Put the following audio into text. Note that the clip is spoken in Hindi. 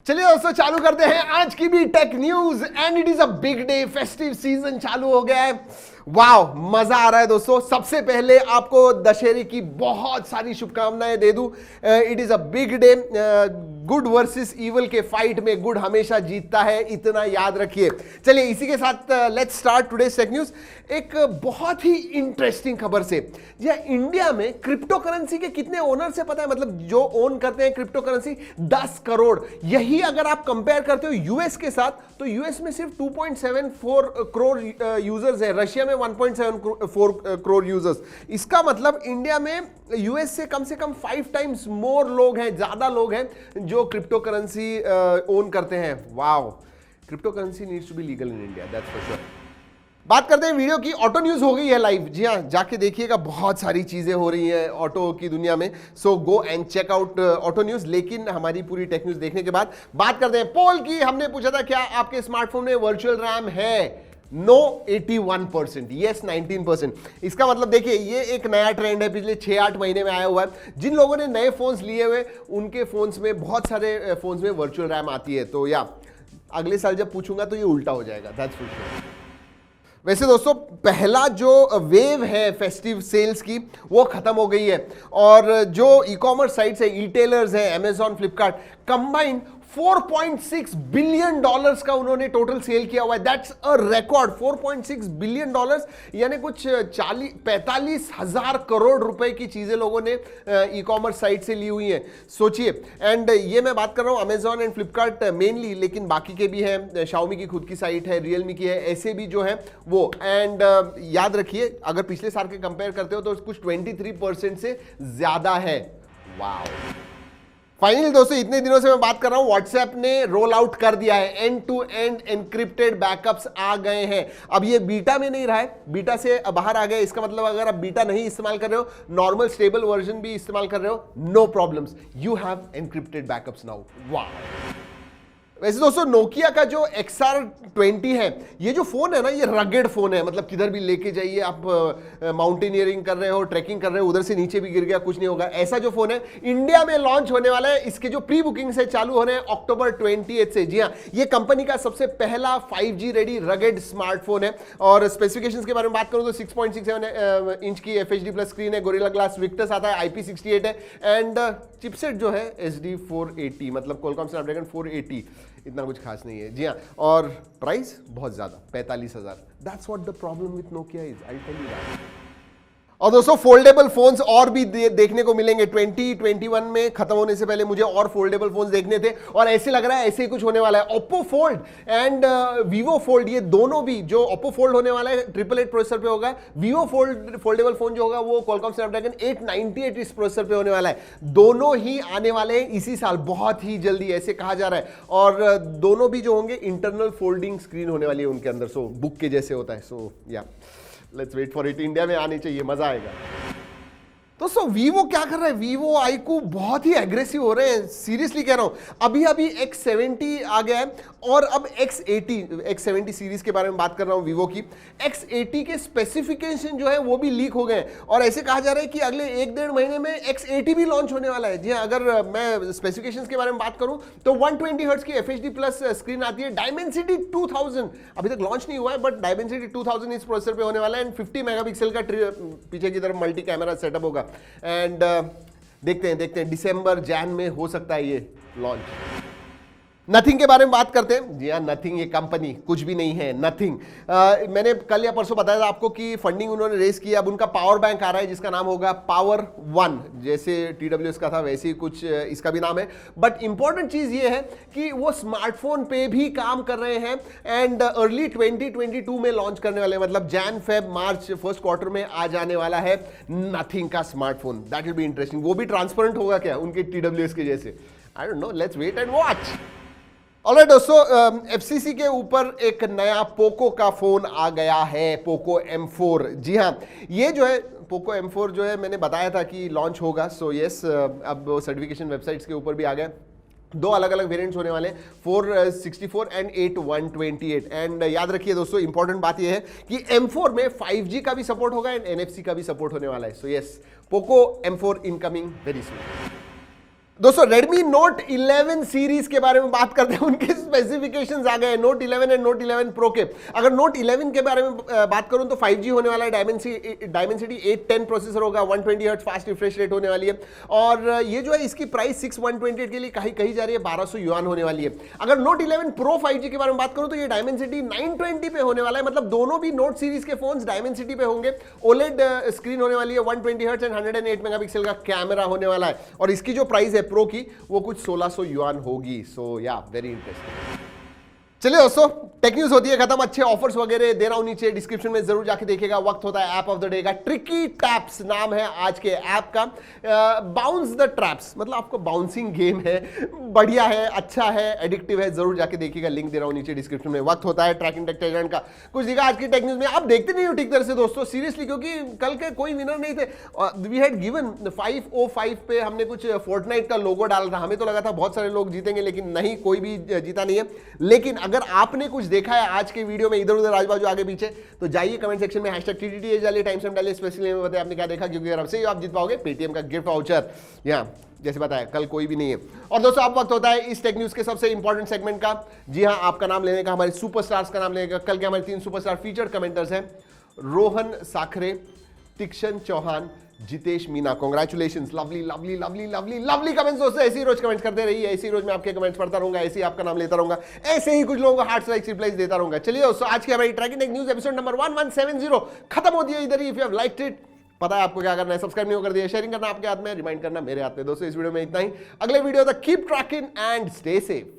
चलिए दोस्तों चालू करते हैं आज की भी tech news and it is a big day. Festive season चालू हो गया है। वाह, मजा आ रहा है दोस्तों। सबसे पहले आपको दशहरे की बहुत सारी शुभकामनाएं दे दूं। It is a big day. Good versus evil के फाइट में गुड हमेशा जीतता है, इतना याद रखिए। चलिए इसी के साथ let's start today tech news. एक बहुत ही इंटरेस्टिंग खबर से। जी इंडिया में क्रिप्टो करेंसी के कितने ओनर से पता है? मतलब जो ओन करते हैं क्रिप्टो करेंसी 10 करोड़। यही अगर आप कंपेयर करते हो यूएस के साथ, तो यूएस में सिर्फ 2.74 करोड़ यूजर्स है, रशिया में 1.74 करोड़ यूजर्स। इसका मतलब इंडिया में यूएस से कम 5 टाइम्स मोर लोग हैं, ज्यादा लोग हैं जो क्रिप्टो करेंसी ओन करते हैं। Wow, crypto currency needs to be legal in India, that's for sure. बात करते हैं वीडियो की। ऑटो न्यूज हो गई है लाइव। जी हाँ, जाके देखिएगा, बहुत सारी चीजें हो रही हैं ऑटो की दुनिया में। So go and check out auto news. लेकिन हमारी पूरी टेक न्यूज देखने के बाद बात करते हैं पोल की। हमने पूछा था क्या आपके स्मार्टफोन में वर्चुअल रैम है? No 81%, yes 19%। इसका मतलब देखिए ये एक नया ट्रेंड है, पिछले 6-8 महीने में आया हुआ है। जिन लोगों ने नए फोन्स लिए हुए उनके फोन्स में, बहुत सारे फोन्स में वर्चुअल रैम आती है। तो या अगले साल जब पूछूंगा तो ये उल्टा हो जाएगा, दैट्स फॉर श्योर। वैसे दोस्तों पहला जो वेव है फेस्टिव सेल्स की वो खत्म हो गई है, और जो ई कॉमर्स साइट्स है, ई टेलर्स है, अमेजॉन, फ्लिपकार्ट, कंबाइंड $4.6 बिलियन का उन्होंने टोटल सेल किया हुआ है। That's a record. $4.6 बिलियन यानी कुछ 45 हजार करोड़ रुपए की चीजें लोगों ने ई कॉमर्स साइट से ली हुई हैं, सोचिए। एंड ये मैं बात कर रहा हूं अमेजॉन एंड फ्लिपकार्ट मेनली, लेकिन बाकी के भी हैं। शाओमी की खुद की साइट है, रियलमी की है, ऐसे भी जो है वो। एंड याद रखिए अगर पिछले साल के कंपेयर करते हो तो कुछ 23% से ज्यादा है। वाओ। फाइनली दोस्तों इतने दिनों से मैं बात कर रहा हूं, व्हाट्सएप ने रोल आउट कर दिया है। End to end encrypted backups आ गए हैं। अब ये बीटा में नहीं रहा है, बीटा से बाहर आ गया। इसका मतलब अगर आप बीटा नहीं इस्तेमाल कर रहे हो, नॉर्मल स्टेबल वर्जन भी इस्तेमाल कर रहे हो, no problems, you have encrypted backups now. वाह। वैसे दोस्तों नोकिया का जो XR20 है, ये जो फोन है ना, ये रगेड फोन है। मतलब किधर भी लेके जाइए आप, माउंटेनियरिंग कर रहे हो, ट्रैकिंग कर रहे हो, उधर से नीचे भी गिर गया कुछ नहीं होगा, ऐसा जो फोन है इंडिया में लॉन्च होने वाला है। इसके जो प्री बुकिंग से चालू होने हैं अक्टूबर 28 से। जी हाँ, ये कंपनी का सबसे पहला 5G रेडी रगेड स्मार्टफोन है। और स्पेसिफिकेशंस के बारे में बात करूं तो 6.67 इंच की FHD प्लस स्क्रीन है, गोरिल्ला ग्लास विक्टस आता है, IP68 है, एंड चिपसेट जो है SD480, मतलब क्वालकॉम स्नैपड्रैगन 480। इतना कुछ खास नहीं है। जी हाँ, और प्राइस बहुत ज्यादा, 45,000। That's what the problem with Nokia is, I tell you that. और दोस्तों फोल्डेबल फोन्स और भी देखने को मिलेंगे। 2021 में खत्म होने से पहले मुझे और फोल्डेबल फोन्स देखने थे, और ऐसे लग रहा है ऐसे ही कुछ होने वाला है। Oppo fold and Vivo fold, ये दोनों भी, जो ओप्पो फोल्ड होने वाला है 888 प्रोसेसर पे होगा, वीवो फोल्डेबल फोन जो होगा वो क्वालकॉम स्नैपड्रैगन 898 इस प्रोसेसर पे होने वाला है। दोनों ही आने वाले हैं इसी साल, बहुत ही जल्दी, ऐसे कहा जा रहा है। और दोनों भी जो होंगे इंटरनल फोल्डिंग स्क्रीन होने वाली है उनके अंदर, सो बुक के जैसे होता है। सो या let's wait for it. India में आनी चाहिए, मजा आएगा। दोस्तों वीवो क्या कर रहा है? वीवो आईक्यू बहुत ही एग्रेसिव हो रहे हैं, सीरियसली कह रहा हूं। अभी X70 आ गया है, और अब X70 सीरीज के बारे में बात कर रहा हूं वीवो की। X80 के स्पेसिफिकेशन जो है वो भी लीक हो गए, और ऐसे कहा जा रहा है कि अगले 1-1.5 महीने में X80 भी लॉन्च होने वाला है। जी हाँ, अगर मैं स्पेसिफिकेशंस के बारे में बात करूं तो 120 हर्ट्ज की FHD प्लस स्क्रीन आती है, डायमेंसिटी 2000 अभी तक लॉन्च नहीं हुआ है, बट डायमेंसिटी 2000 इस प्रोसेसर पे होने वाला है। एंड 50 मेगापिक्सल का पीछे की तरफ मल्टी कैमरा सेटअप होगा। एंड देखते हैं दिसंबर जैन में हो सकता है ये लॉन्च। नथिंग के बारे में बात करते हैं। जी हाँ, नथिंग ये कंपनी कुछ भी नहीं है, नथिंग। मैंने कल या परसों बताया था आपको कि फंडिंग उन्होंने रेस किया। अब उनका पावर बैंक आ रहा है जिसका नाम होगा पावर 1, जैसे TWS का था वैसे ही कुछ इसका भी नाम है। बट इंपॉर्टेंट चीज ये है कि वो स्मार्टफोन पे भी काम कर रहे हैं, एंड अर्ली 2022 में लॉन्च करने वाले, मतलब Jan Feb March first quarter में आ जाने वाला है नथिंग का स्मार्टफोन। That will be interesting. वो भी ट्रांसपेरेंट होगा क्या उनके TWS के जैसे? I don't know, let's wait and watch. Alright दोस्तों, FCC के ऊपर एक नया पोको का फोन आ गया है, पोको M4। जी हाँ, ये जो है पोको M4 जो है मैंने बताया था कि लॉन्च होगा। सो यस, अब सर्टिफिकेशन वेबसाइट्स के ऊपर भी आ गया। 2 अलग अलग वेरिएंट्स होने वाले हैं, 464 एंड 8128। एंड याद रखिए दोस्तों, इंपॉर्टेंट बात यह है कि M4 में 5G का भी सपोर्ट होगा एंड NFC का भी सपोर्ट होने वाला है। So yes, Poco M4 incoming very soon. दोस्तों Redmi Note 11 सीरीज के बारे में बात करते हैं, उनके स्पेसिफिकेशंस आ गए Note 11 एंड Note 11 Pro के। अगर Note 11 के बारे में बात करूं तो 5G होने वाला है, Dimensity 810 प्रोसेसर होगा, 120 हर्ट्ज फास्ट रिफ्रेश रेट होने वाली है, और ये जो है इसकी प्राइस 6128 के लिए कही जा रही है 1200 युआन होने वाली है। अगर Note 11 Pro 5G के बारे में बात करूं तो ये Dimensity 920 पे होने वाला है, मतलब दोनों भी Note सीरीज के फोन्स Dimensity पे होंगे। OLED स्क्रीन होने वाली है, 120 हर्ट्ज एंड 108 मेगापिक्सल का कैमरा होने वाला है, और इसकी जो प्राइस है प्रो की वो कुछ 1600 युआन होगी। सो या वेरी इंटरेस्टिंग। चलिए दोस्तों, टेक न्यूज होती है खत्म। अच्छे ऑफर्स वगैरह दे रहा हूं नीचे डिस्क्रिप्शन में, जरूर जाके देखिएगा। वक्त होता है ऐप ऑफ द डे का। ट्रिकी टैप्स नाम है आज के ऐप का। बाउंस द ट्रैप्स, मतलब आपको बाउंसिंग गेम है, बढ़िया है, अच्छा है, एडिक्टिव है, जरूर जाके देखिएगा। लिंक दे रहा हूं नीचे डिस्क्रिप्शन में। वक्त होता है ट्रैकिंग टेक टेलेंट का। कुछ दिखा आज की टेक न्यूज में, आप देखते नहीं हो ठीक तरह से दोस्तों, सीरियसली, क्योंकि कल के कोई विनर नहीं थे। वी हैड गिवन 505 पे हमने कुछ फोर्टनाइट का लोगो डाला था, हमें तो लगा था बहुत सारे लोग जीतेंगे, लेकिन नहीं, कोई भी जीता नहीं है। लेकिन अगर आपने कुछ देखा है आज के वीडियो में इधर उधर आजू-बाजू आगे पीछे, तो जाइए कमेंट सेक्शन में #TTTH डालिए, टाइम स्टैम्प डालिए, स्पेशली में बताइए आपने क्या देखा, क्योंकि अगर आपसे आप जीत पाओगे पेटीएम का गिफ्ट वाउचर। यहाँ जैसे बताया कल कोई भी नहीं है। और दोस्तों अब वक्त होता है इस टेक न्यूज के सबसे इंपॉर्टेंट सेगमेंट का। जी हाँ, आपका नाम लेने का, हमारे सुपरस्टार्स का नाम लेने का। कल के हमारे 3 सुपरस्टार फीचर्ड कमेंटर्स हैं, Rohan Sakhare, Tikshan Chauhan, Jitesh Meena. Congratulations, lovely lovely lovely lovely lovely comments दोस्तों। ऐसे ही रोज कमेंट्स करते रहिए, ऐसे ही रोज मैं आपके कमेंट्स पढ़ता रहूंगा, ऐसे ही आपका नाम लेता रहूंगा, ऐसे ही कुछ लोगों को हार्ट लाइक्स रिप्लाईज देता रहूंगा। चलिए दोस्तों, आज की हमारी tracking tech news episode number 1170 खत्म होती है इधर ही। If you have liked it, पता है आपको क्या करना है, सब्सक्राइब नहीं कर दिया, शेयरिंग करना आपके हाथ में, रिमाइंड करना मेरे हाथ में। दोस्तों इस वीडियो में इतना ही, अगले वीडियो तक keep trekking and stay safe.